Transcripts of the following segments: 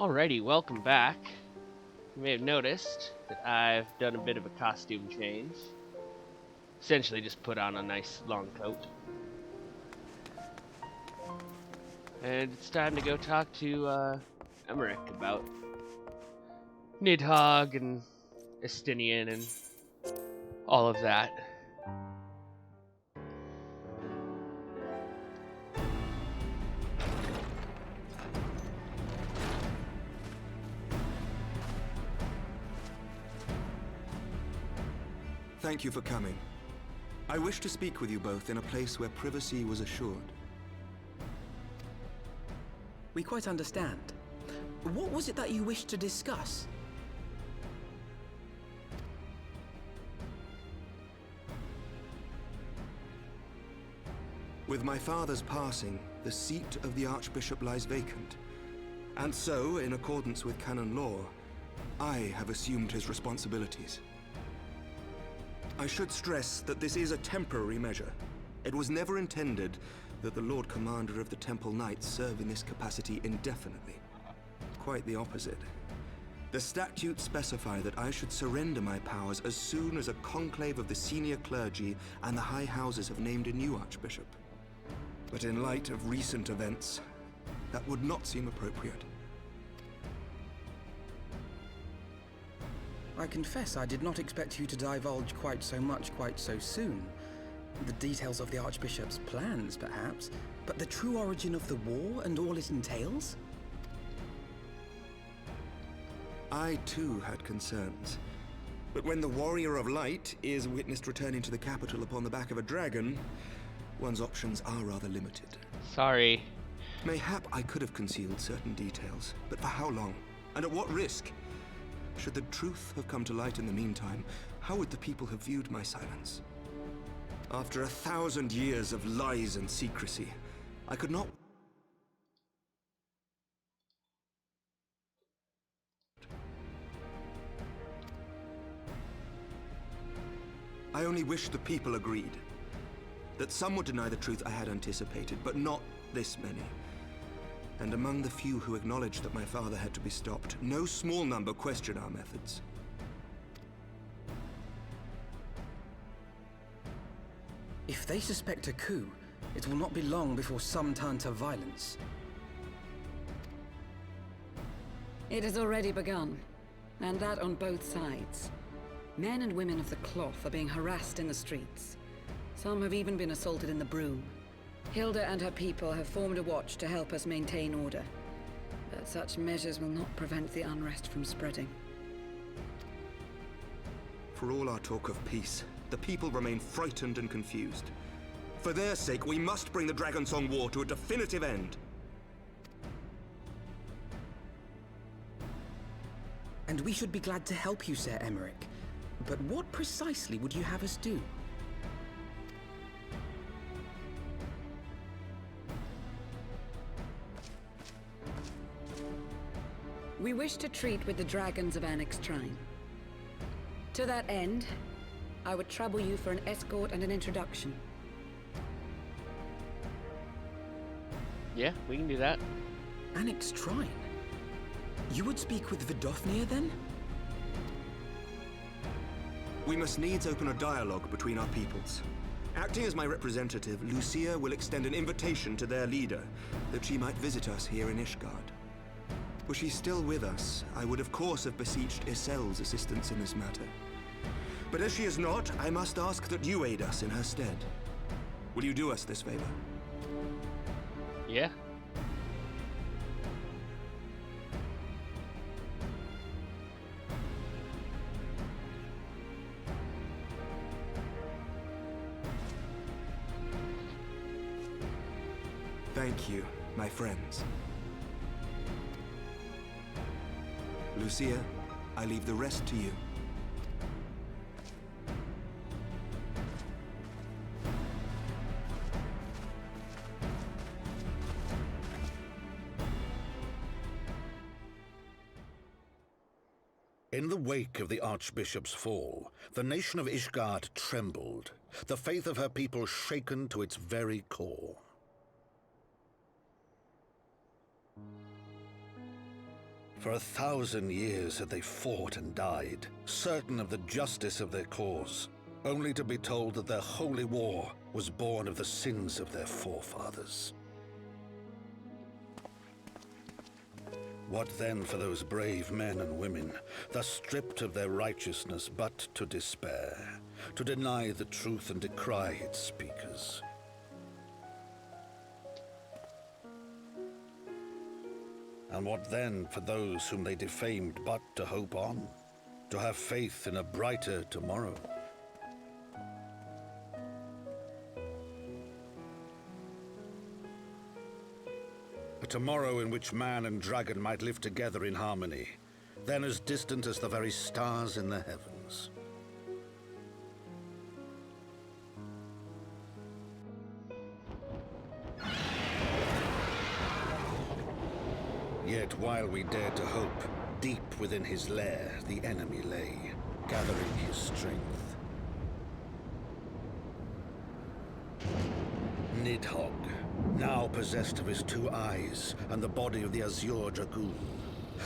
Alrighty, welcome back. You may have noticed that I've done a bit of a costume change. Essentially just put on a nice long coat. And it's time to go talk to Emmerich about Nidhogg and Estinian and all of that. Thank you for coming. I wish to speak with you both in a place where privacy was assured. We quite understand. What was it that you wished to discuss? With my father's passing, the seat of the Archbishop lies vacant. And so, in accordance with canon law, I have assumed his responsibilities. I should stress that this is a temporary measure. It was never intended that the Lord Commander of the Temple Knights serve in this capacity indefinitely. Quite the opposite. The statutes specify that I should surrender my powers as soon as a conclave of the senior clergy and the high houses have named a new archbishop. But in light of recent events, that would not seem appropriate. I confess I did not expect you to divulge quite so much quite so soon. The details of the Archbishop's plans, perhaps, but the true origin of the war and all it entails? I too had concerns. But when the Warrior of Light is witnessed returning to the capital upon the back of a dragon, one's options are rather limited. Sorry. Mayhap I could have concealed certain details, but for how long? And at what risk? Should the truth have come to light in the meantime, how would the people have viewed my silence? After 1,000 years of lies and secrecy, I could not... I only wish the people agreed. That some would deny the truth I had anticipated, but not this many. And among the few who acknowledged that my father had to be stopped, no small number question our methods. If they suspect a coup, it will not be long before some turn to violence. It has already begun, and that on both sides. Men and women of the cloth are being harassed in the streets. Some have even been assaulted in the Broom. Hilda and her people have formed a watch to help us maintain order. But such measures will not prevent the unrest from spreading. For all our talk of peace, the people remain frightened and confused. For their sake, we must bring the Dragonsong War to a definitive end. And we should be glad to help you, Sir Emmerich. But what precisely would you have us do? We wish to treat with the dragons of FFXIV. To that end, I would trouble you for an escort and an introduction. Yeah, we can do that. FFXIV? You would speak with Vidofnir then? We must needs open a dialogue between our peoples. Acting as my representative, Lucia will extend an invitation to their leader, that she might visit us here in Ishgard. Were she still with us, I would of course have beseeched Isel's assistance in this matter. But as she is not, I must ask that you aid us in her stead. Will you do us this favor? Yeah. Thank you, my friends. Lucia, I leave the rest to you. In the wake of the Archbishop's fall, the nation of Ishgard trembled, the faith of her people shaken to its very core. For 1,000 years had they fought and died, certain of the justice of their cause, only to be told that their holy war was born of the sins of their forefathers. What then for those brave men and women, thus stripped of their righteousness but to despair, to deny the truth and decry its speakers? And what then for those whom they defamed but to hope on, to have faith in a brighter tomorrow? A tomorrow in which man and dragon might live together in harmony, then as distant as the very stars in the heavens. Yet while we dared to hope, deep within his lair the enemy lay, gathering his strength. Nidhogg, now possessed of his 2 eyes and the body of the Azure Dragoon,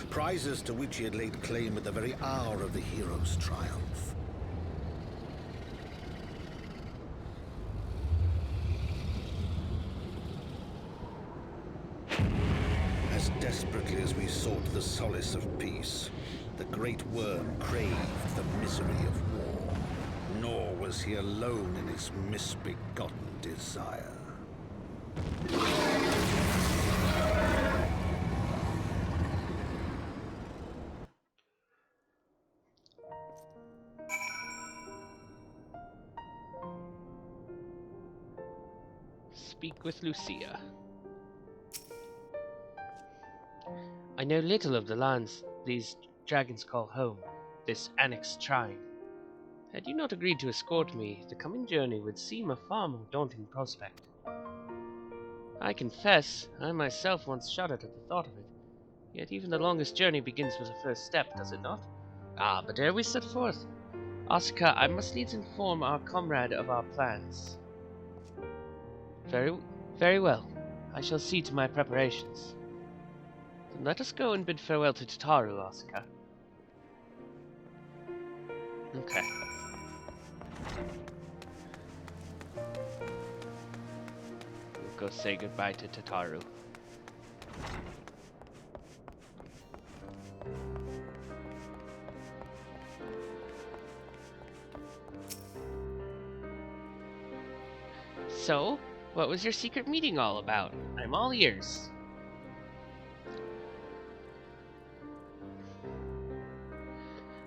prizes to which he had laid claim at the very hour of the hero's triumph. As desperately as we sought the solace of peace, the great worm craved the misery of war, nor was he alone in his misbegotten desire. Speak with Lucia. I know little of the lands these dragons call home, this annexed shrine. Had you not agreed to escort me, the coming journey would seem a far more daunting prospect. I confess, I myself once shuddered at the thought of it, yet even the longest journey begins with a first step, does it not? Ah, but ere we set forth, Asuka, I must needs inform our comrade of our plans. Very well. I shall see to my preparations. Then let us go and bid farewell to Tataru, Asuka. Okay. We'll go say goodbye to Tataru. So, what was your secret meeting all about? I'm all ears.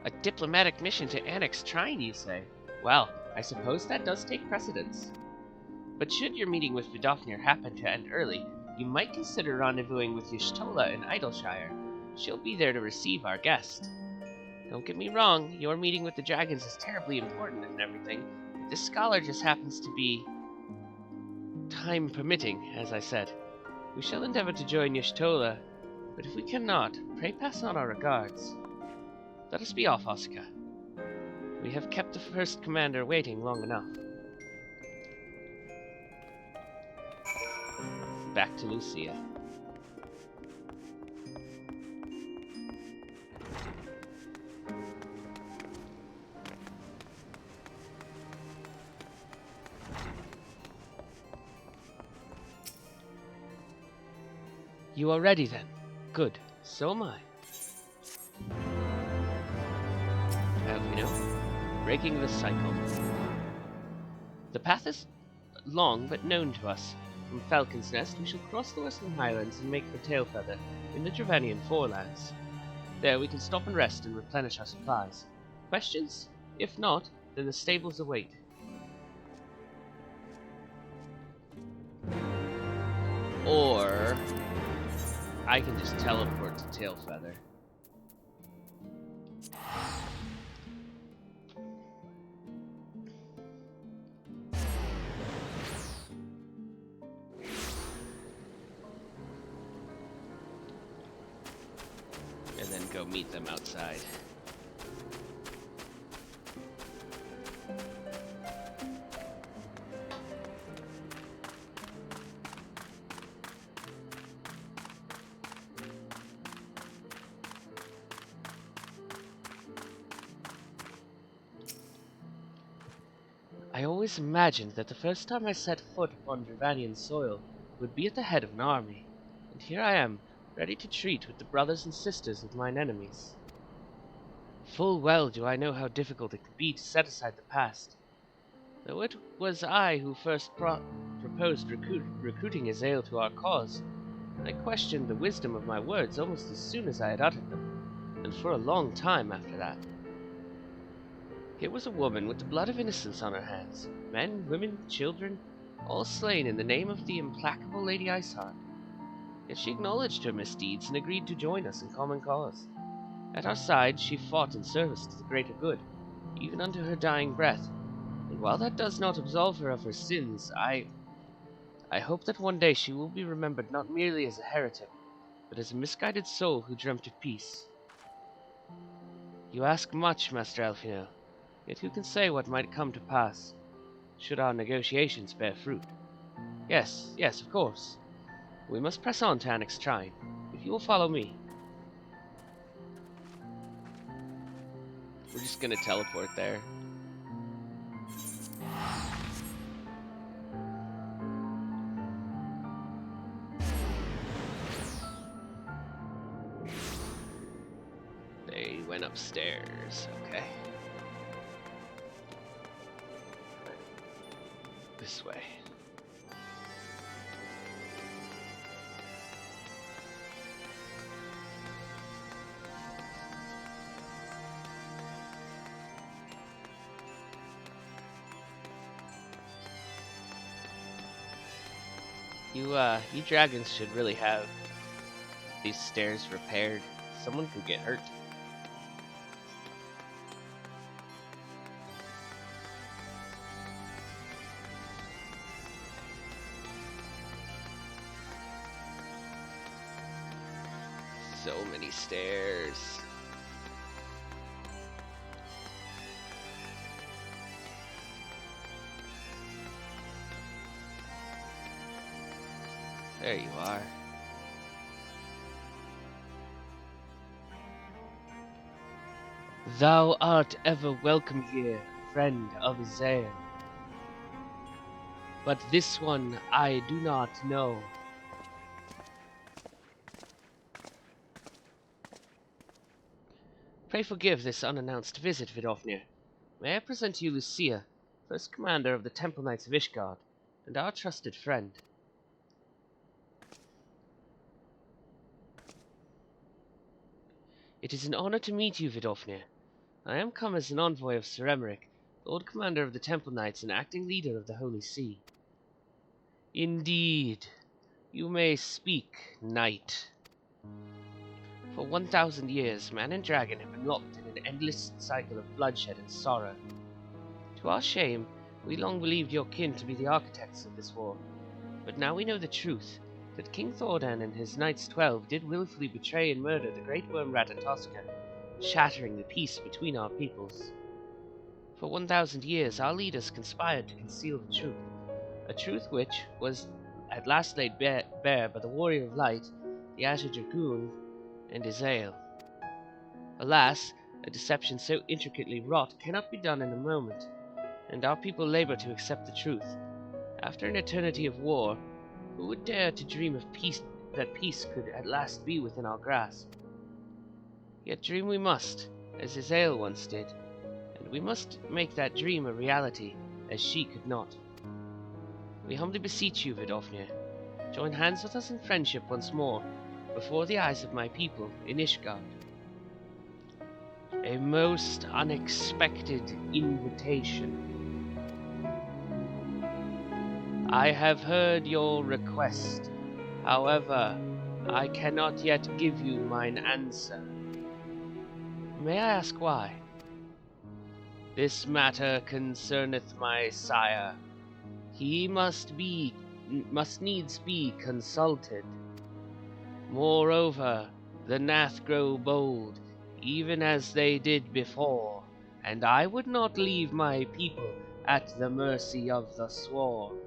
A diplomatic mission to annex Trine, you say? Well, I suppose that does take precedence. But should your meeting with Vidofnir happen to end early, you might consider rendezvousing with Y'shtola in Idleshire. She'll be there to receive our guest. Don't get me wrong, your meeting with the dragons is terribly important and everything, but this scholar just happens to be... time permitting, as I said. We shall endeavor to join Y'shtola, but if we cannot, pray pass on our regards. Let us be off, Asuka. We have kept the first commander waiting long enough. Back to Lucia. You are ready then? Good. So am I. Breaking the cycle. The path is long but known to us. From Falcon's Nest we shall cross the Western Highlands and make for Tailfeather in the Dravanian Forelands. There we can stop and rest and replenish our supplies. Questions? If not, then the stables await. Or I can just teleport to Tailfeather. And then go meet them outside. I always imagined that the first time I set foot upon Dravanian soil would be at the head of an army, and here I am, ready to treat with the brothers and sisters of mine enemies. Full well do I know how difficult it could be to set aside the past, though it was I who first proposed recruiting Azael to our cause. I questioned the wisdom of my words almost as soon as I had uttered them, and for a long time after that. Here was a woman with the blood of innocence on her hands, men, women, children, all slain in the name of the implacable Lady Iceheart. Yet she acknowledged her misdeeds and agreed to join us in common cause. At our side she fought in service to the greater good, even unto her dying breath, and while that does not absolve her of her sins, I hope that one day she will be remembered not merely as a heretic, but as a misguided soul who dreamt of peace. You ask much, Master Elfino, yet who can say what might come to pass, should our negotiations bear fruit? Yes, of course. We must press on to Annex Trine, if you will follow me. We're just gonna teleport there. They went upstairs, okay. This way. You dragons should really have these stairs repaired. Someone could get hurt. So many stairs. There you are. Thou art ever welcome here, friend of Azael. But this one I do not know. Pray forgive this unannounced visit, Vidofnir. May I present to you Lucia, first commander of the Temple Knights of Ishgard, and our trusted friend. It is an honor to meet you, Vidofnir. I am come as an envoy of Sir Emeric, Lord Commander of the Temple Knights and acting leader of the Holy See. Indeed. You may speak, knight. For 1,000 years, man and dragon have been locked in an endless cycle of bloodshed and sorrow. To our shame, we long believed your kin to be the architects of this war. But now we know the truth, that King Thordan and his Knights 12 did willfully betray and murder the great worm Ratatoska, shattering the peace between our peoples. For 1,000 years, our leaders conspired to conceal the truth, a truth which was at last laid bare by the Warrior of Light, the Azure Dragoon, and Azael. Alas, a deception so intricately wrought cannot be done in a moment, and our people labor to accept the truth. After an eternity of war, who would dare to dream of peace, that peace could at last be within our grasp? Yet dream we must, as Azael once did, and we must make that dream a reality, as she could not. We humbly beseech you, Vidofnir, join hands with us in friendship once more, before the eyes of my people in Ishgard. A most unexpected invitation. I have heard your request. However, I cannot yet give you mine answer. May I ask why? This matter concerneth my sire. He must needs be consulted. Moreover, the Nath grow bold, even as they did before, and I would not leave my people at the mercy of the swarm.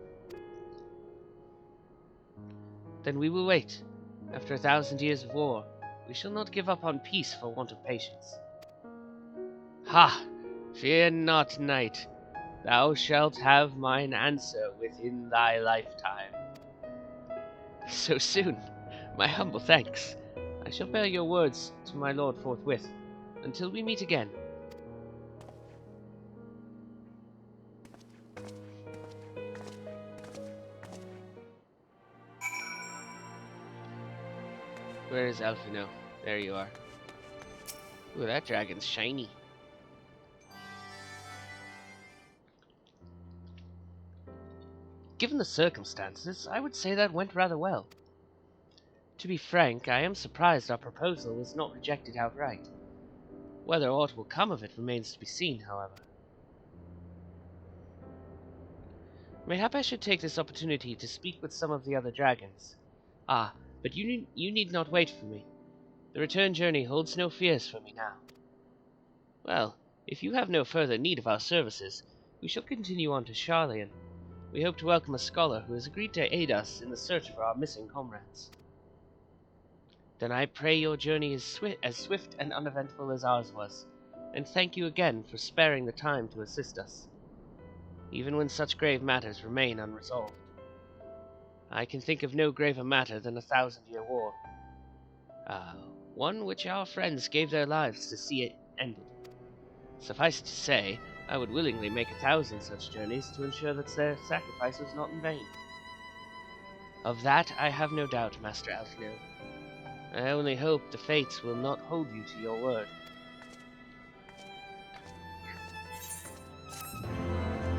Then we will wait. After 1,000 years of war, we shall not give up on peace for want of patience. Ha! Fear not, knight. Thou shalt have mine answer within thy lifetime. So soon? My humble thanks. I shall bear your words to my lord forthwith. Until we meet again. Where is Alphino? There you are. Ooh, that dragon's shiny. Given the circumstances, I would say that went rather well. To be frank, I am surprised our proposal was not rejected outright. Whether aught will come of it remains to be seen, however. Mayhap I should take this opportunity to speak with some of the other dragons. Ah, but you need not wait for me. The return journey holds no fears for me now. Well, if you have no further need of our services, we shall continue on to Charlian. We hope to welcome a scholar who has agreed to aid us in the search for our missing comrades. Then I pray your journey is as swift and uneventful as ours was, and thank you again for sparing the time to assist us, even when such grave matters remain unresolved. I can think of no graver matter than a 1,000-year war, one which our friends gave their lives to see it ended. Suffice to say, I would willingly make 1,000 such journeys to ensure that their sacrifice was not in vain. Of that I have no doubt, Master Alphino. I only hope the fates will not hold you to your word.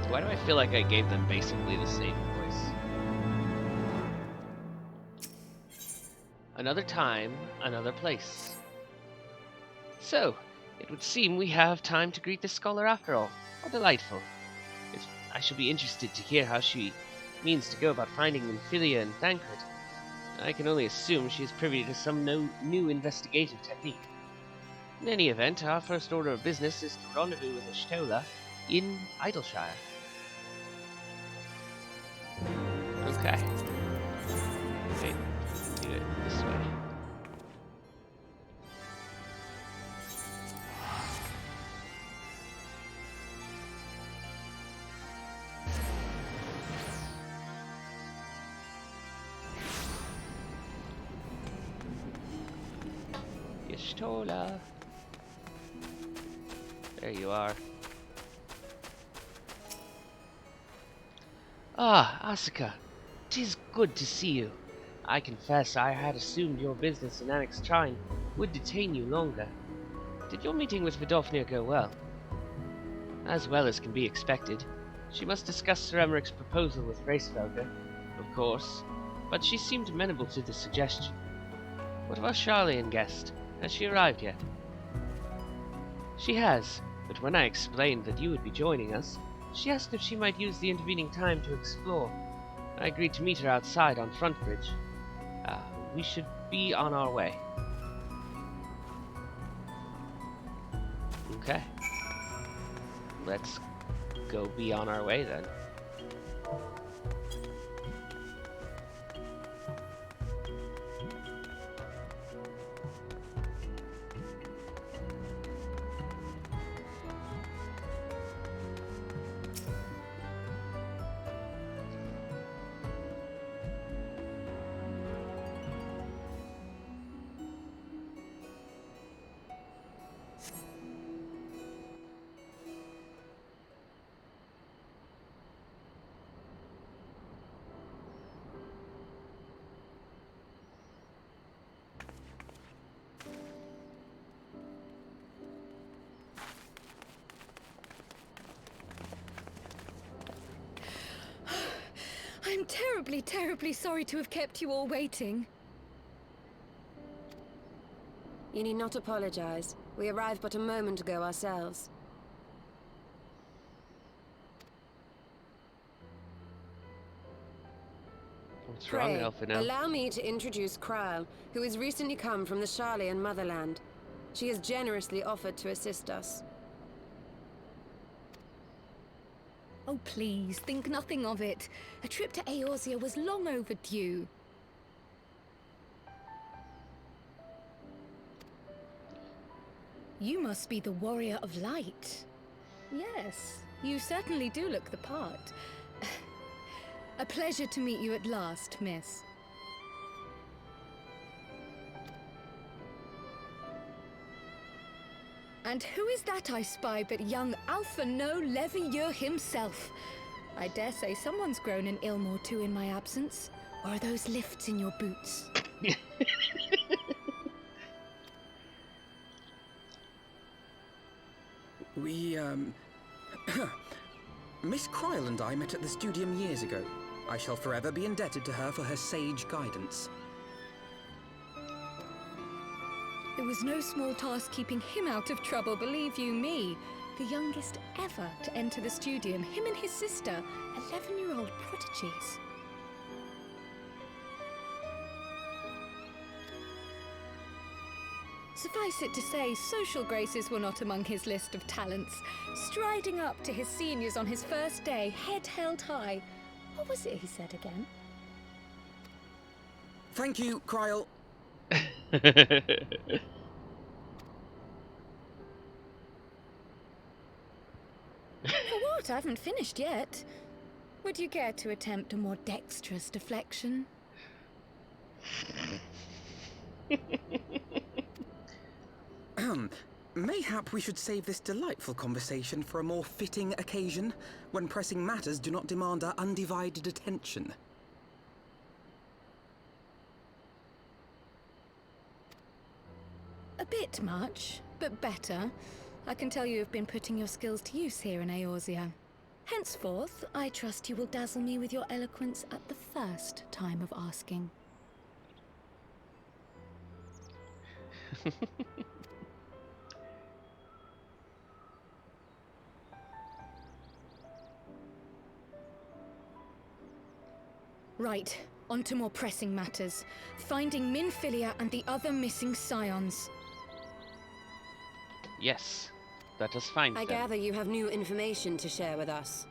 Why do I feel like I gave them basically the same voice? Another time, another place. So, it would seem we have time to greet the scholar after all. How delightful. I shall be interested to hear how she means to go about finding Nymphilia and Thancred. I can only assume she is privy to some new investigative technique. In any event, our first order of business is to rendezvous with Ashtola in Idleshire. Okay. Wait, do it this way. Ashtola. There you are. Ah, Asuka. 'Tis good to see you. I confess I had assumed your business in Annex Trine would detain you longer. Did your meeting with Vidofnir go well? As well as can be expected. She must discuss Sir Emmerich's proposal with Racefelger, of course, but she seemed amenable to the suggestion. What of our Charlian guest? Has she arrived yet? She has, but when I explained that you would be joining us, she asked if she might use the intervening time to explore. I agreed to meet her outside on Frontbridge. We should be on our way. Okay. Let's go be on our way then. I'm terribly, terribly sorry to have kept you all waiting. You need not apologize. We arrived but a moment ago ourselves. What's wrong, Alphino? Allow me to introduce Kral, who has recently come from the Charlian motherland. She has generously offered to assist us. Oh, please, think nothing of it. A trip to Eorzea was long overdue. You must be the Warrior of Light. Yes, You certainly do look the part. A pleasure to meet you at last, miss. And who is that I spy but young Alpha No Levieux himself? I dare say someone's grown an ilm or two in my absence. Or are those lifts in your boots? We, Miss Kryl and I met at the Studium years ago. I shall forever be indebted to her for her sage guidance. It was no small task keeping him out of trouble, believe you me. The youngest ever to enter the Studium, him and his sister, 11-year-old prodigies. Suffice it to say, social graces were not among his list of talents. Striding up to his seniors on his first day, head held high. What was it he said again? Thank you, Kryl. For what? I haven't finished yet. Would you care to attempt a more dexterous deflection? Mayhap we should save this delightful conversation for a more fitting occasion, when pressing matters do not demand our undivided attention. A bit much, but better. I can tell you have been putting your skills to use here in Eorzea. Henceforth, I trust you will dazzle me with your eloquence at the first time of asking. Right, on to more pressing matters. Finding Minfilia and the other missing scions. Yes, let us find I them. gather you have new information to share with us.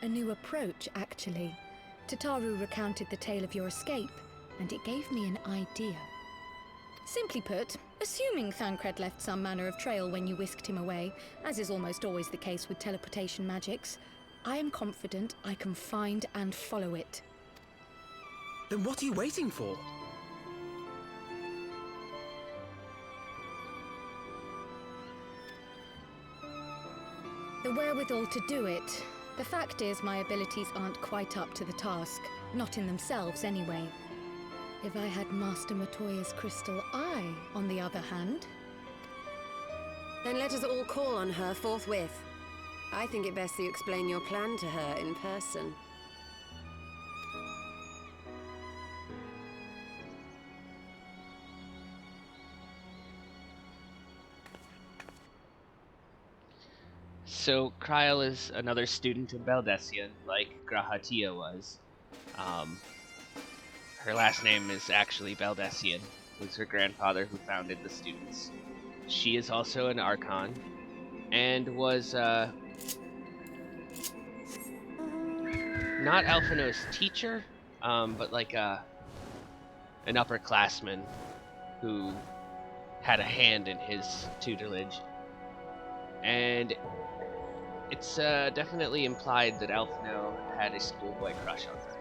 A new approach, actually. Tataru recounted the tale of your escape, and it gave me an idea. Simply put, assuming Thancred left some manner of trail when you whisked him away, as is almost always the case with teleportation magics, I am confident I can find and follow it. Then what are you waiting for? The wherewithal to do it. The fact is, my abilities aren't quite up to the task. Not in themselves, anyway. If I had Master Matoya's crystal eye, on the other hand... Then let us all call on her forthwith. I think it best you explain your plan to her in person. So, Kryl is another student in Baldessian, like Grahatia was. Her last name is actually Baldessian, who's her grandfather who founded the students. She is also an Archon, and was, not Alphino's teacher, but like an upperclassman who had a hand in his tutelage. And it's definitely implied that Alphino had a schoolboy crush on her.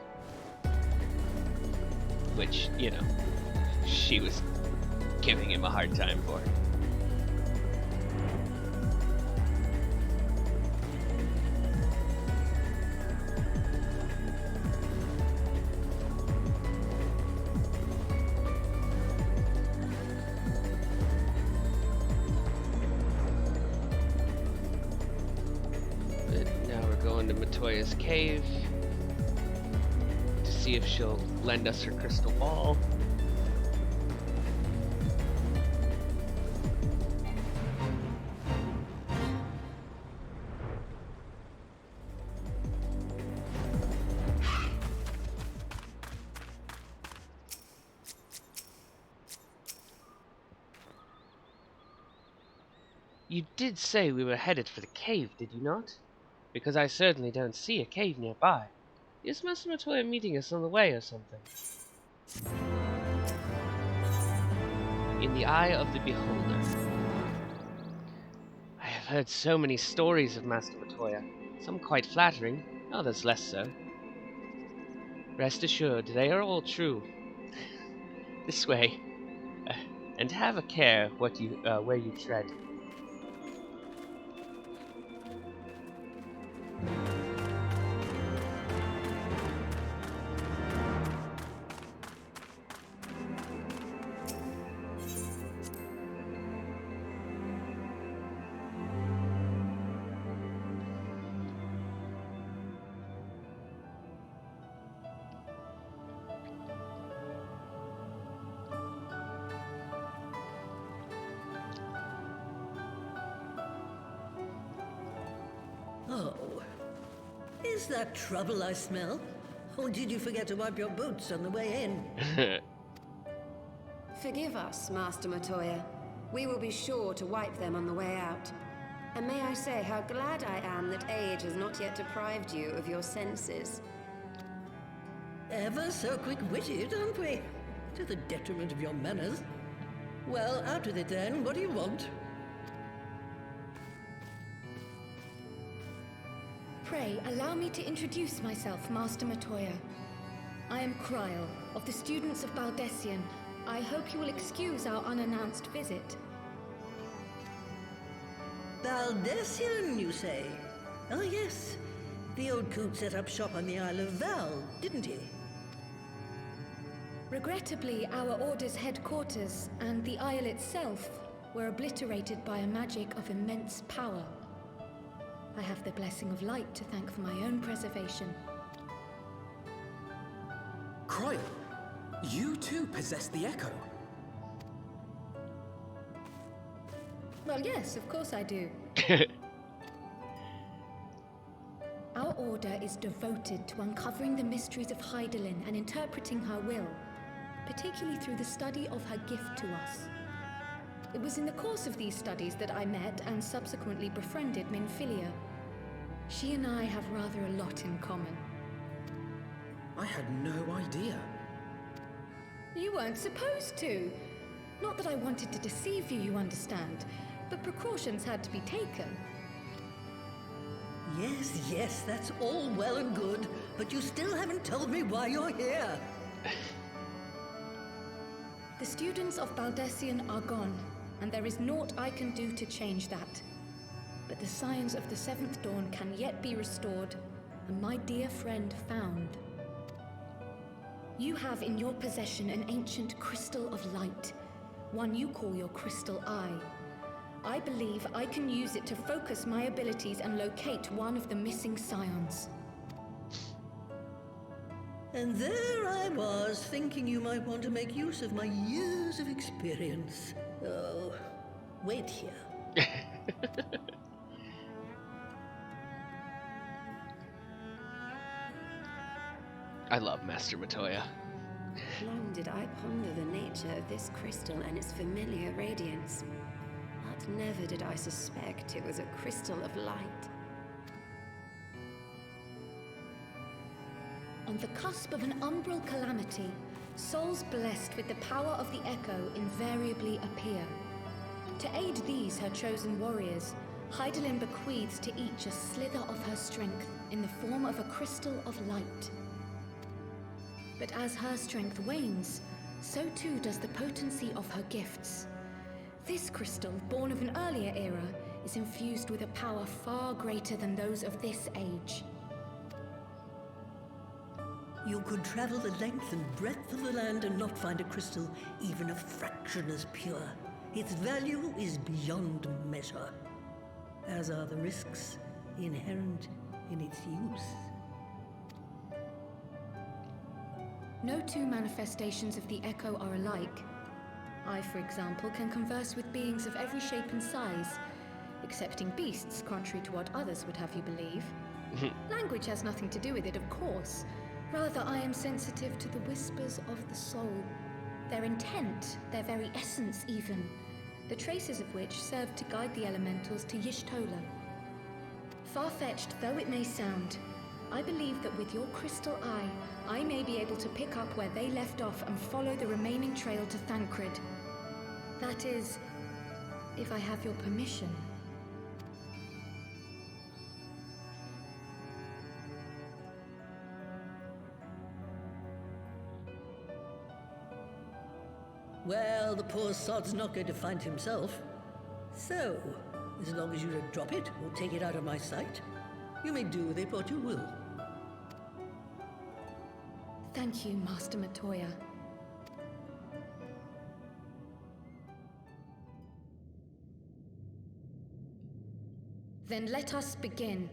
Which, you know, she was giving him a hard time for. To Matoya's cave to see if she'll lend us her crystal ball. You did say we were headed for the cave, did you not? Because I certainly don't see a cave nearby. Is Master Matoya meeting us on the way or something? In the eye of the beholder. I have heard so many stories of Master Matoya, some quite flattering, others less so. Rest assured, they are all true. This way, and have a care where you tread. Oh, is that trouble I smell? Or did you forget to wipe your boots on the way in? Forgive us, Master Matoya. We will be sure to wipe them on the way out. And may I say how glad I am that age has not yet deprived you of your senses. Ever so quick-witted, aren't we? To the detriment of your manners. Well, out with it then. What do you want? Pray, allow me to introduce myself, Master Matoya. I am Kryl, of the students of Baldessian. I hope you will excuse our unannounced visit. Baldessian, you say? Oh, yes. The old coot set up shop on the Isle of Val, didn't he? Regrettably, our order's headquarters and the isle itself were obliterated by a magic of immense power. I have the blessing of light to thank for my own preservation. Kryl, you too possess the Echo. Well, yes, of course I do. Our order is devoted to uncovering the mysteries of Hydaelyn and interpreting her will, particularly through the study of her gift to us. It was in the course of these studies that I met and subsequently befriended Minfilia. She and I have rather a lot in common. I had no idea. You weren't supposed to. Not that I wanted to deceive you, you understand, but precautions had to be taken. Yes, that's all well and good, but you still haven't told me why you're here. The students of Baldessian are gone, and there is naught I can do to change that. But the signs of the Seventh Dawn can yet be restored, and my dear friend found. You have in your possession an ancient crystal of light, one you call your crystal eye. I believe I can use it to focus my abilities and locate one of the missing scions. And there I was, thinking you might want to make use of my years of experience. Oh, wait here. I love Master Matoya. Long did I ponder the nature of this crystal and its familiar radiance, but never did I suspect it was a crystal of light. On the cusp of an umbral calamity, souls blessed with the power of the Echo invariably appear. To aid these, her chosen warriors, Hydaelyn bequeaths to each a slither of her strength in the form of a crystal of light. But as her strength wanes, so too does the potency of her gifts. This crystal, born of an earlier era, is infused with a power far greater than those of this age. You could travel the length and breadth of the land and not find a crystal even a fraction as pure. Its value is beyond measure, as are the risks inherent in its use. No two manifestations of the Echo are alike. I, for example, can converse with beings of every shape and size, excepting beasts, contrary to what others would have you believe. Language has nothing to do with it, of course. Rather, I am sensitive to the whispers of the soul. Their intent, their very essence even, the traces of which serve to guide the elementals to Y'shtola. Far-fetched though it may sound, I believe that with your crystal eye, I may be able to pick up where they left off and follow the remaining trail to Thancred. That is, if I have your permission. Well, the poor sod's not going to find himself. So, as long as you don't drop it or take it out of my sight, you may do with it what you will. Thank you, Master Matoya. Then let us begin.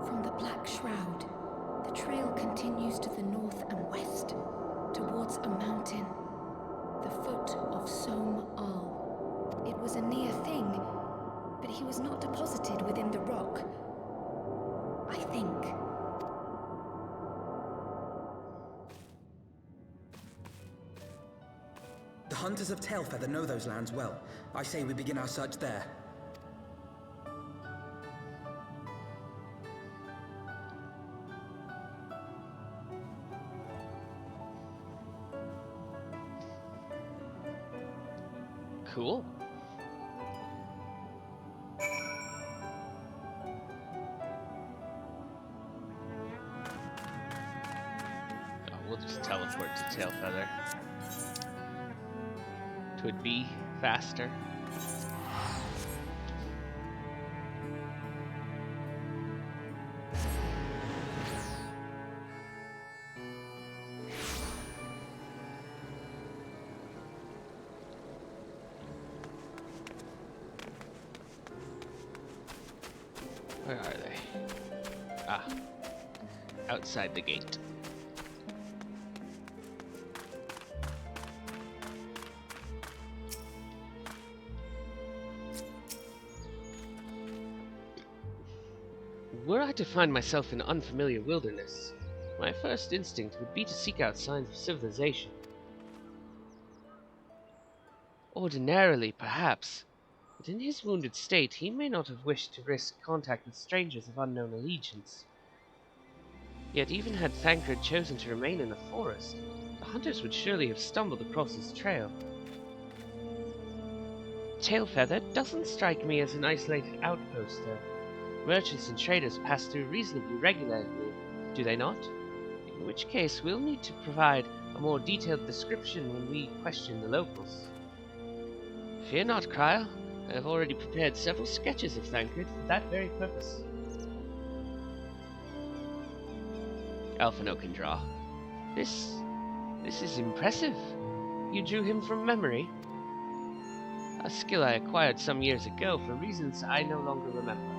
From the Black Shroud, the trail continues to the north and west, towards a mountain, the foot of Som Al. It was a near thing, but he was not deposited within the rock. I think. The hunters of Tailfeather know those lands well. I say we begin our search there. Cool. Oh, we'll just teleport to Tailfeather. Could be faster. Where are they? Ah, outside the gate. Were I to find myself in unfamiliar wilderness, my first instinct would be to seek out signs of civilization. Ordinarily, perhaps, but in his wounded state he may not have wished to risk contact with strangers of unknown allegiance. Yet even had Thancred chosen to remain in the forest, the hunters would surely have stumbled across his trail. Tailfeather doesn't strike me as an isolated outpost, though. Merchants and traders pass through reasonably regularly, do they not? In which case, we'll need to provide a more detailed description when we question the locals. Fear not, Kryl. I have already prepared several sketches of Thancred for that very purpose. Alphino can draw. This is impressive. You drew him from memory? A skill I acquired some years ago for reasons I no longer remember.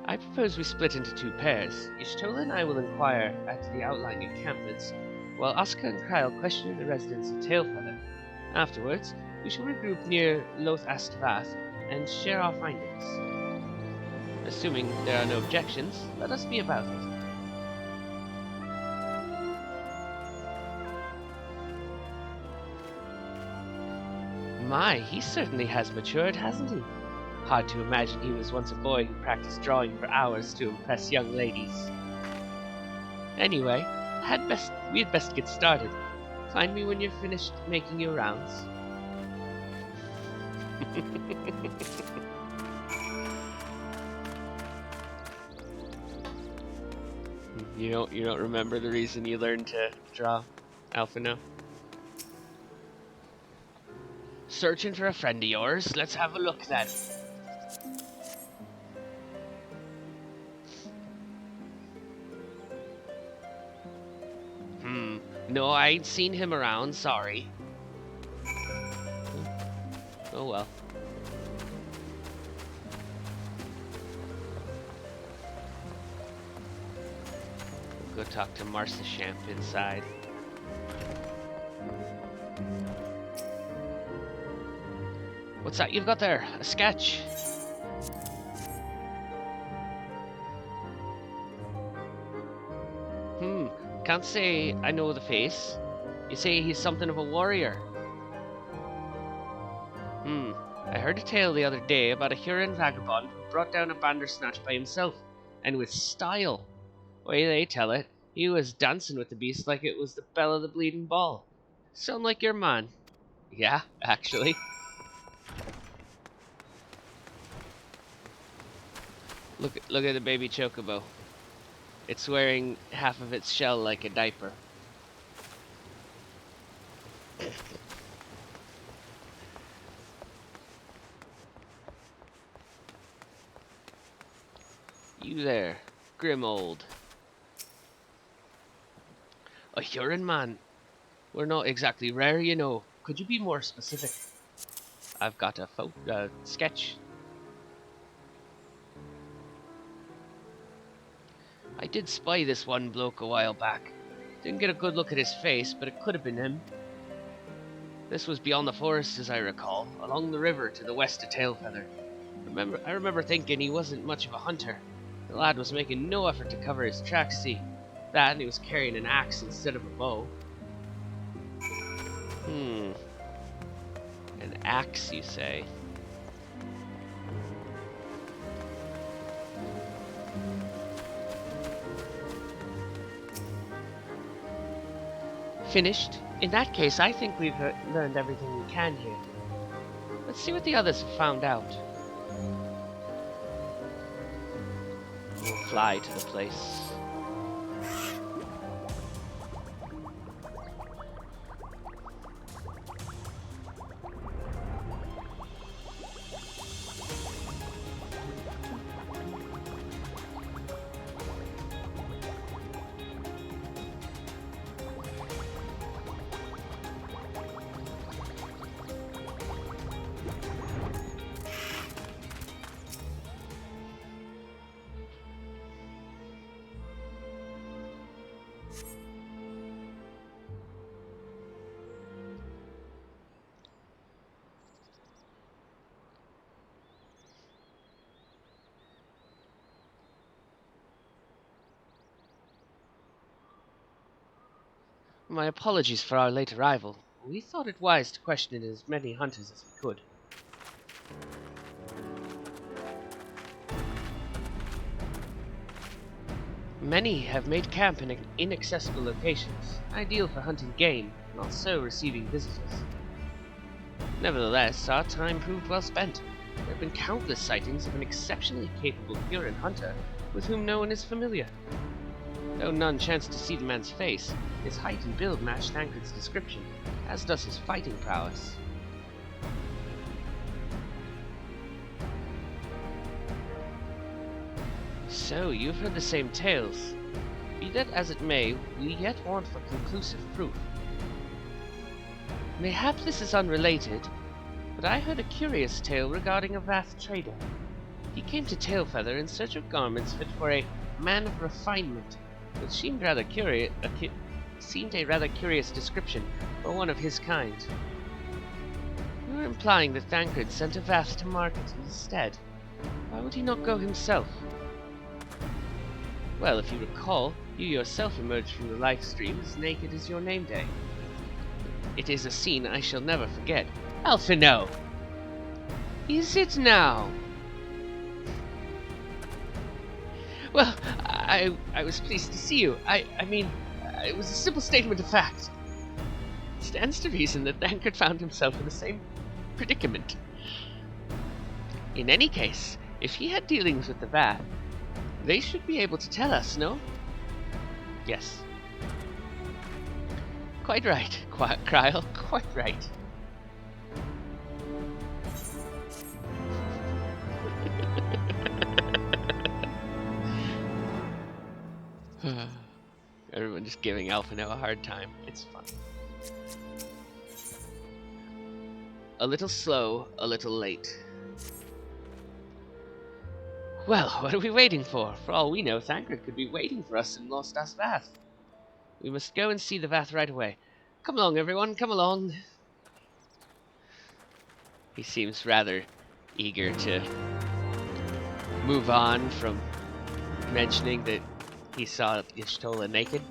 I propose we split into two pairs. Ishtola and I will inquire at the outlying encampments, while Asuka and Kryl question the residents of Tailfeather. Afterwards, we shall regroup near Loth Astavath and share our findings. Assuming there are no objections, let us be about it. My, he certainly has matured, hasn't he? Hard to imagine he was once a boy who practiced drawing for hours to impress young ladies. Anyway, we had best get started. Find me when you're finished making your rounds. You don't remember the reason you learned to draw, Alphino? Searching for a friend of yours? Let's have a look then. No, I ain't seen him around, sorry. Oh well. We'll go talk to Marcia Champ inside. What's that you've got there? A sketch? Can't say I know the face. You say he's something of a warrior. I heard a tale the other day about a Huron vagabond who brought down a bandersnatch by himself, and with style. Way they tell it, he was dancing with the beast like it was the bell of the bleeding ball. Sound like your man? Yeah, actually. Look at the baby chocobo. It's wearing half of its shell like a diaper. You there, Grimold. A Huron man? We're not exactly rare, you know. Could you be more specific? I've got a sketch. I did spy this one bloke a while back. Didn't get a good look at his face, but it could have been him. This was beyond the forest, as I recall, along the river to the west of Tailfeather. I remember thinking he wasn't much of a hunter. The lad was making no effort to cover his tracks, see. That, and he was carrying an axe instead of a bow. An axe, you say? Finished? In that case, I think we've learned everything we can here. Let's see what the others have found out. We'll fly to the place. My apologies for our late arrival. We thought it wise to question as many hunters as we could. Many have made camp in inaccessible locations, ideal for hunting game, not so receiving visitors. Nevertheless, our time proved well spent. There have been countless sightings of an exceptionally capable Huron hunter with whom no one is familiar. Though none chanced to see the man's face, his height and build matched Thancred's description, as does his fighting prowess. So, you've heard the same tales. Be that as it may, we yet want for conclusive proof. Mayhap this is unrelated, but I heard a curious tale regarding a Vath trader. He came to Tailfeather in search of garments fit for a man of refinement, which seemed a rather curious description for one of his kind. You were implying that Thancred sent a Vath to market instead. Why would he not go himself? Well, if you recall, you yourself emerged from the live stream as naked as your name day. It is a scene I shall never forget. Alphino! Is it now? Well, I was pleased to see you. I mean, it was a simple statement of fact. It stands to reason that Thancred found himself in the same predicament. In any case, if he had dealings with the Vath, they should be able to tell us, no? Yes. Quite right, Kryl, quite right. Everyone just giving Alphino a hard time. It's fun. A little slow, a little late. Well, what are we waiting for? For all we know, Thancred could be waiting for us in Lost As Vath. We must go and see the Vath right away. Come along, everyone, come along. He seems rather eager to move on from mentioning that he saw Y'shtola naked.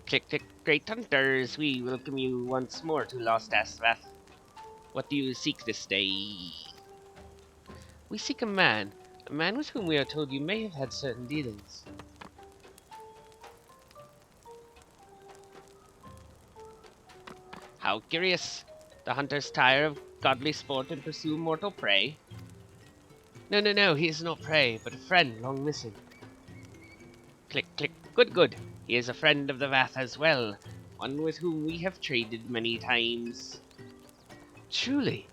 Click, click, great hunters, we welcome you once more to Lost Asvath. What do you seek this day? We seek a man with whom we are told you may have had certain dealings. How curious. The hunters tire of godly sport and pursue mortal prey? No, he is not prey, but a friend long missing. Click, click, good. He is a friend of the Vath as well, one with whom we have traded many times. Truly?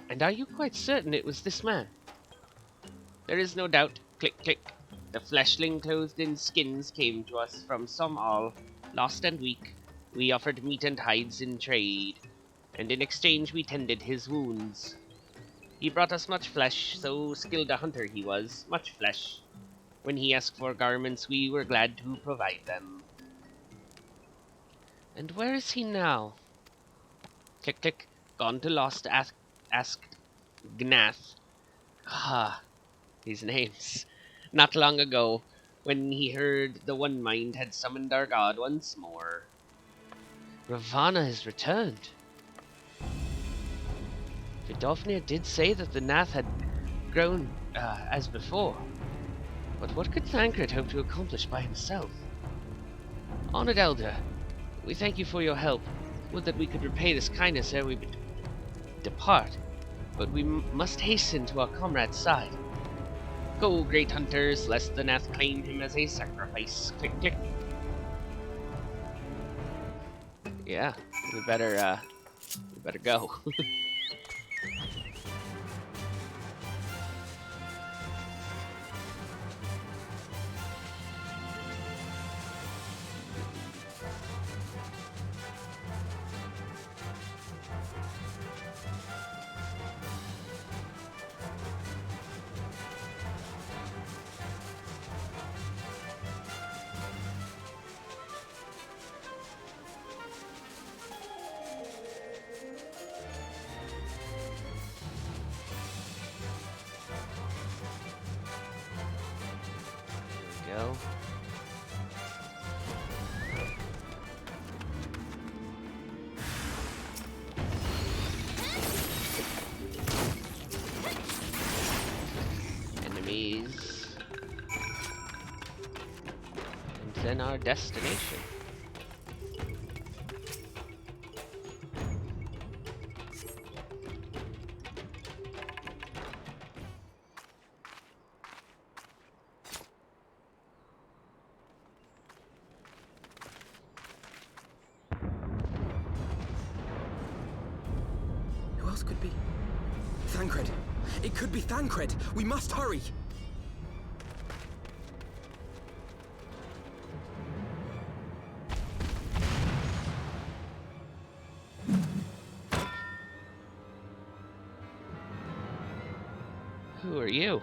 And are you quite certain it was this man? There is no doubt. Click, click. The fleshling clothed in skins came to us from some all, lost and weak. We offered meat and hides in trade, and in exchange we tended his wounds. He brought us much flesh, so skilled a hunter he was, much flesh. When he asked for garments, we were glad to provide them. And where is he now? Click, click. Gone to Lost asked Gnath. Ah, these names. Not long ago, when he heard the One Mind had summoned our god once more. Ravana has returned. Vidofnir did say that the Nath had grown as before. But what could Thancred hope to accomplish by himself? Honored Elder, we thank you for your help. Would that we could repay this kindness ere we depart, but we must hasten to our comrade's side. Go, great hunters, lest the Nath claim him as a sacrifice. Click, click. Yeah, we better go. Go. Enemies. And then our destination. Who else could be? Thancred! It could be Thancred! We must hurry! Who are you?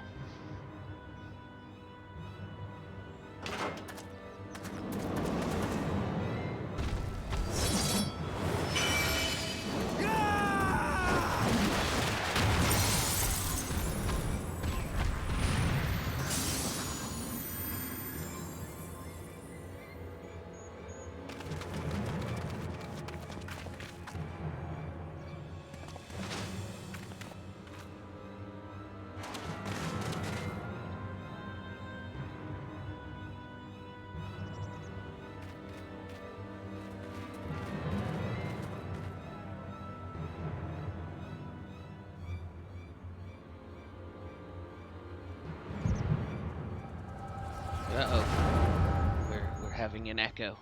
Uh-oh. We're having an echo.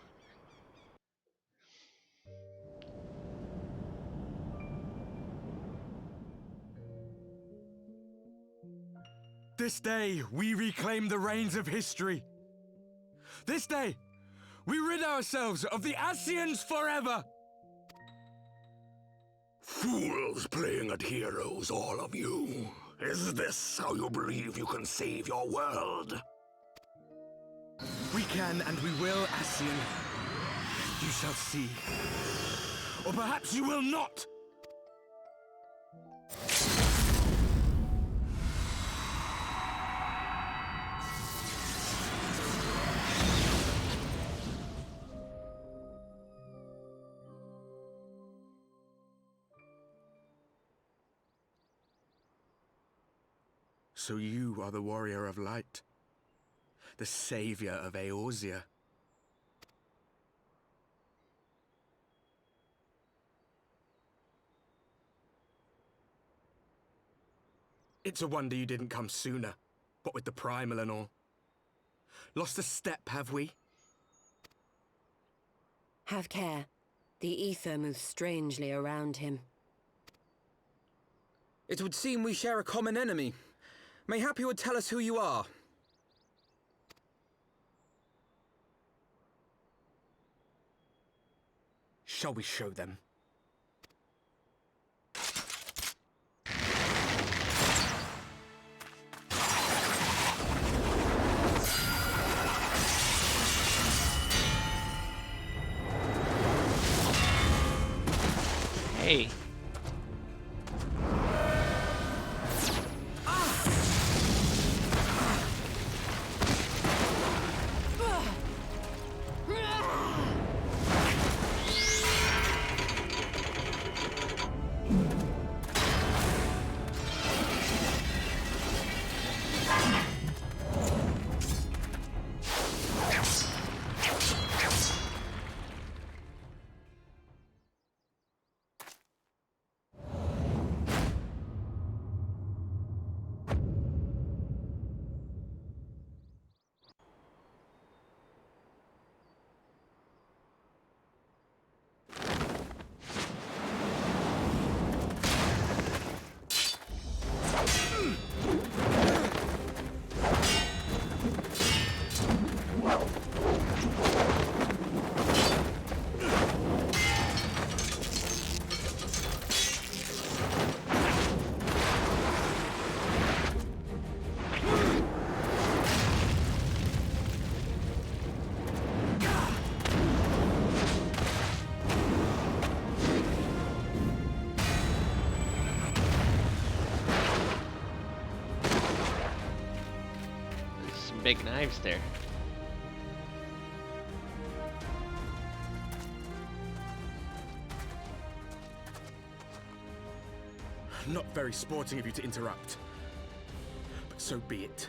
This day, we reclaim the reins of history. This day, we rid ourselves of the Ascians forever! Fools playing at heroes, all of you. Is this how you believe you can save your world? We can and we will, Ascian. You shall see. Or perhaps you will not! So you are the warrior of light, the savior of Eorzea. It's a wonder you didn't come sooner, what with the primal and all. Lost a step, have we? Have care. The ether moves strangely around him. It would seem we share a common enemy. Mayhap you would tell us who you are. Shall we show them? Hey. Big knives there. Not very sporting of you to interrupt, but so be it.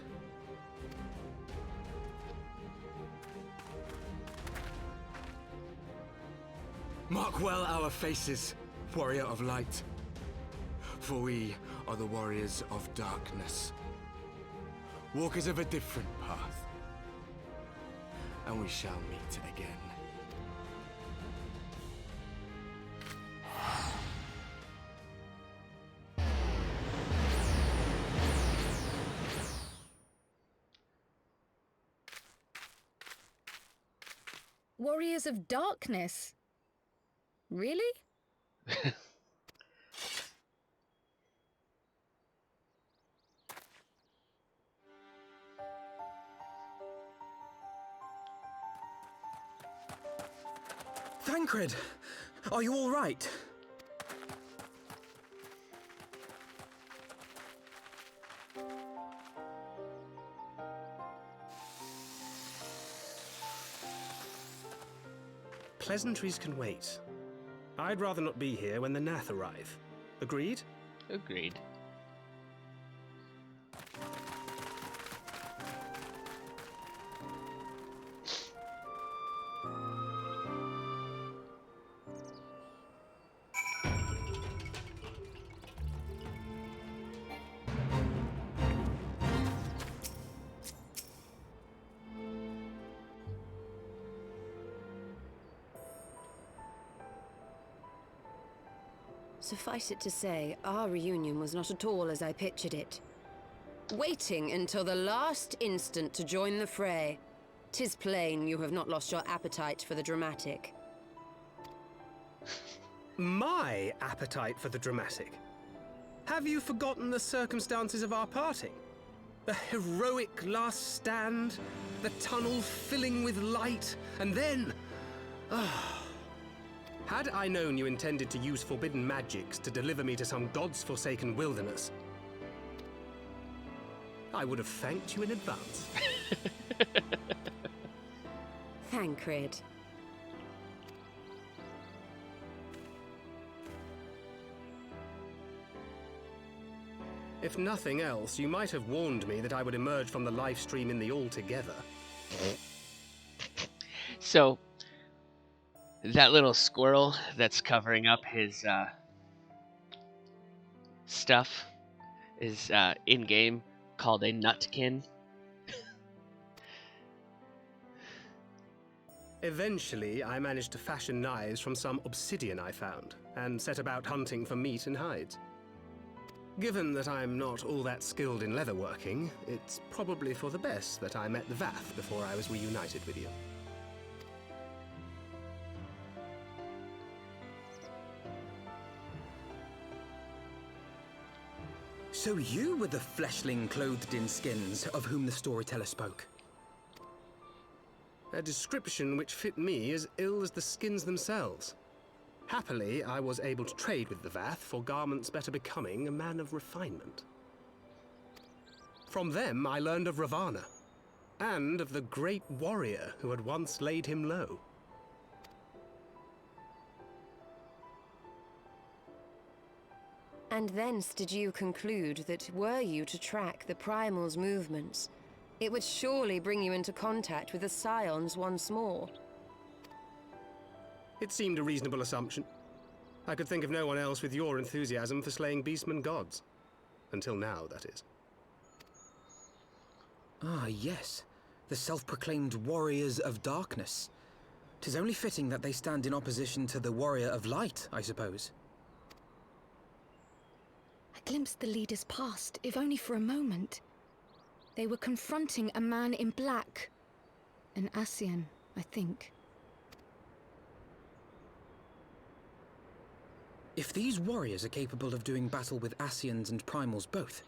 Mark well our faces, warrior of light, for we are the warriors of darkness. Walkers of a different path, and we shall meet again. Warriors of Darkness? Really? Thancred! Are you all right? Pleasantries can wait. I'd rather not be here when the Nath arrive. Agreed? Agreed. Suffice it to say, our reunion was not at all as I pictured it. Waiting until the last instant to join the fray. 'Tis plain you have not lost your appetite for the dramatic. My appetite for the dramatic? Have you forgotten the circumstances of our parting? The heroic last stand, the tunnel filling with light, and then... Had I known you intended to use forbidden magics to deliver me to some god's forsaken wilderness, I would have thanked you in advance. Thancred. If nothing else, you might have warned me that I would emerge from the live stream in the altogether. So, that little squirrel that's covering up his stuff is in-game called a nutkin. Eventually, I managed to fashion knives from some obsidian I found, and set about hunting for meat and hides. Given that I'm not all that skilled in leatherworking, it's probably for the best that I met the Vath before I was reunited with you. So you were the fleshling clothed in skins of whom the storyteller spoke? A description which fit me as ill as the skins themselves. Happily, I was able to trade with the Vath for garments better becoming a man of refinement. From them, I learned of Ravana, and of the great warrior who had once laid him low. And thence did you conclude that were you to track the Primal's movements, it would surely bring you into contact with the Scions once more. It seemed a reasonable assumption. I could think of no one else with your enthusiasm for slaying beastmen gods. Until now, that is. Ah, yes. The self-proclaimed warriors of darkness. 'Tis only fitting that they stand in opposition to the warrior of light, I suppose. I glimpsed the leaders past, if only for a moment. They were confronting a man in black. An Ascian, I think. If these warriors are capable of doing battle with Ascians and Primals both,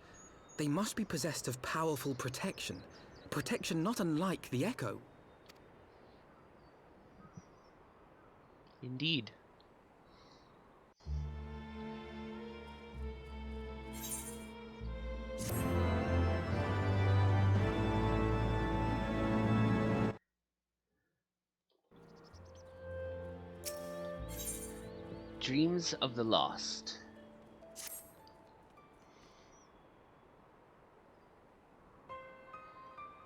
they must be possessed of powerful protection. Protection not unlike the Echo. Indeed. Dreams of the Lost.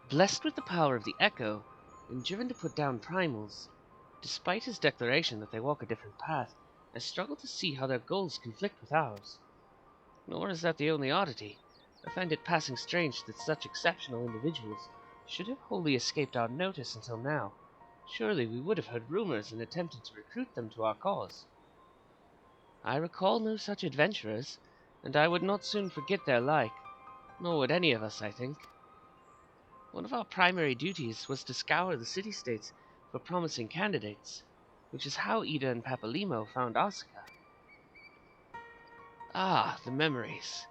Blessed with the power of the Echo, and driven to put down Primals, despite his declaration that they walk a different path, I struggle to see how their goals conflict with ours. Nor is that the only oddity. I find it passing strange that such exceptional individuals should have wholly escaped our notice until now. Surely we would have heard rumors and attempted to recruit them to our cause. I recall no such adventurers, and I would not soon forget their like, nor would any of us, I think. One of our primary duties was to scour the city-states for promising candidates, which is how Ida and Papalimo found Asuka. Ah, the memories.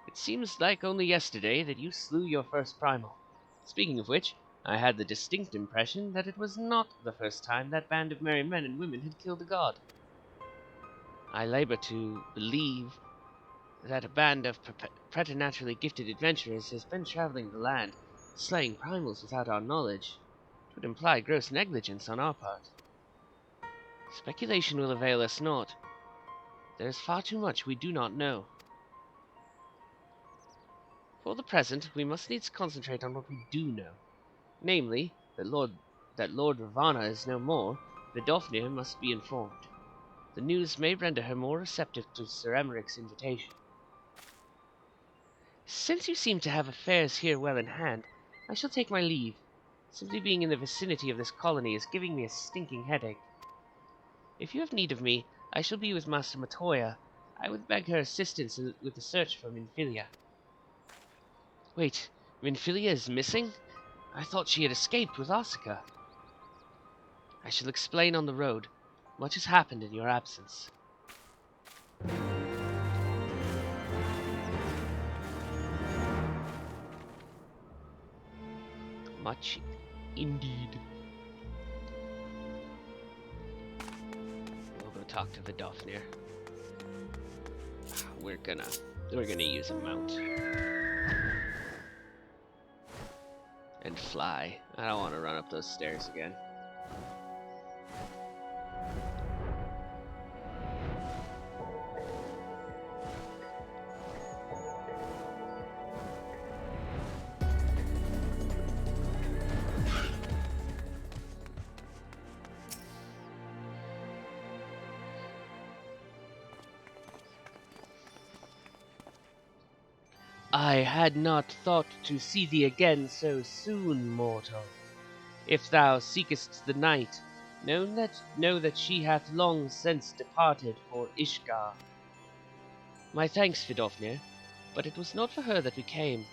It seems like only yesterday that you slew your first primal. Speaking of which, I had the distinct impression that it was not the first time that band of merry men and women had killed a god. I labor to believe that a band of preternaturally gifted adventurers has been traveling the land, slaying primals without our knowledge. It would imply gross negligence on our part. Speculation will avail us naught. There is far too much we do not know. For the present, we must needs concentrate on what we do know. Namely, that Lord Ravana is no more, Vidofnir must be informed. The news may render her more receptive to Sir Emmerich's invitation. Since you seem to have affairs here well in hand, I shall take my leave. Simply being in the vicinity of this colony is giving me a stinking headache. If you have need of me, I shall be with Master Matoya. I would beg her assistance with the search for Minfilia. Wait, Minfilia is missing? I thought she had escaped with Asuka. I shall explain on the road. Much has happened in your absence. Much indeed. We'll go talk to Vidofnir. We're gonna use a mount. And fly. I don't want to run up those stairs again. I had not thought to see thee again so soon, mortal. If thou seekest the night, know that she hath long since departed for Ishgar. My thanks, Vidofnir, but it was not for her that we came.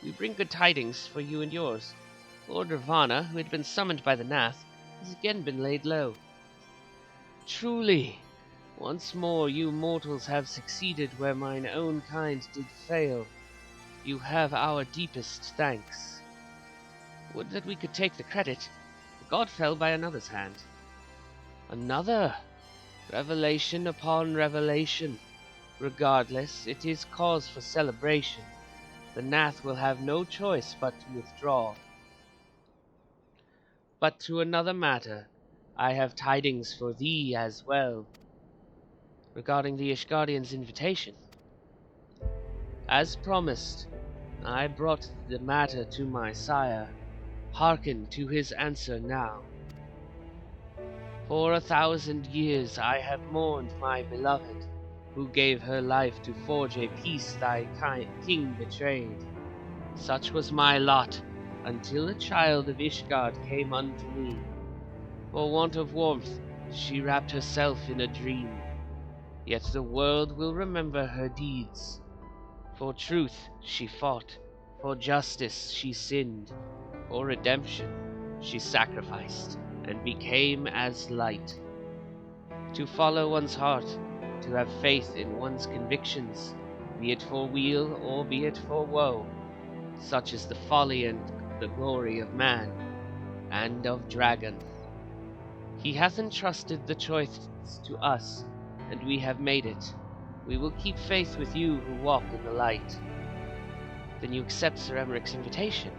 We bring good tidings for you and yours. Lord Ravana, who had been summoned by the Nath, has again been laid low. Truly, once more you mortals have succeeded where mine own kind did fail. You have our deepest thanks. Would that we could take the credit. The god fell by another's hand. Another! Revelation upon revelation. Regardless, it is cause for celebration. The Nath will have no choice but to withdraw. But to another matter, I have tidings for thee as well. Regarding the Ishgardian's invitation. As promised, I brought the matter to my sire. Hearken to his answer now. For 1,000 years I have mourned my beloved, who gave her life to forge a peace thy king betrayed. Such was my lot, until a child of Ishgard came unto me. For want of warmth, she wrapped herself in a dream. Yet the world will remember her deeds. For truth she fought, for justice she sinned, for redemption she sacrificed, and became as light. To follow one's heart, to have faith in one's convictions, be it for weal or be it for woe, such is the folly and the glory of man, and of dragon. He hath entrusted the choice to us, and we have made it. We will keep faith with you who walk in the light. Then you accept Sir Emmerich's invitation.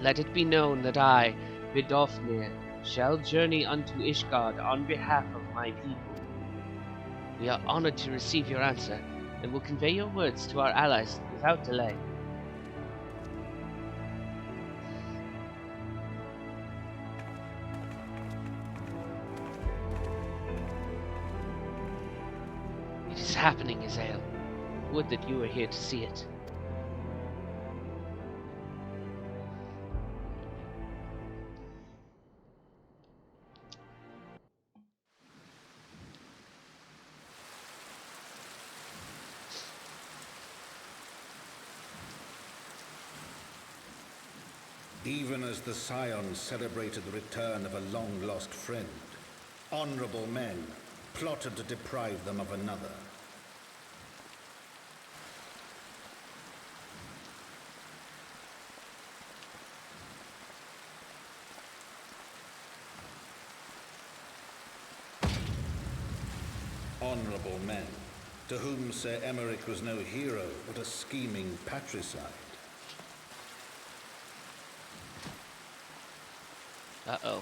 Let it be known that I, Vidofnir, shall journey unto Ishgard on behalf of my people. We are honored to receive your answer, and will convey your words to our allies without delay. It is happening, Azael. Would that you were here to see it. Even as the Scions celebrated the return of a long-lost friend, honorable men plotted to deprive them of another. Honorable men, to whom Sir Emmerich was no hero, but a scheming patricide. Uh-oh.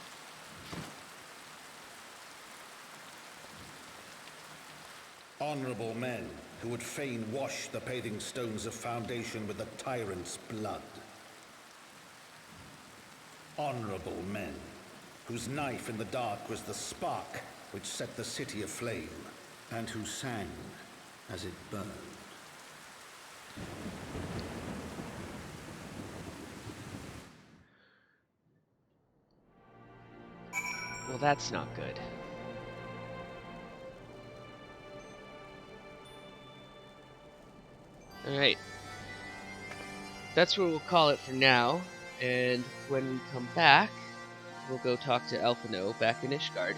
Honorable men who would fain wash the paving stones of foundation with the tyrant's blood. Honorable men whose knife in the dark was the spark which set the city aflame, and who sang as it burned. Well, that's not good. Alright. That's where we'll call it for now, and when we come back, we'll go talk to Elfino back in Ishgard.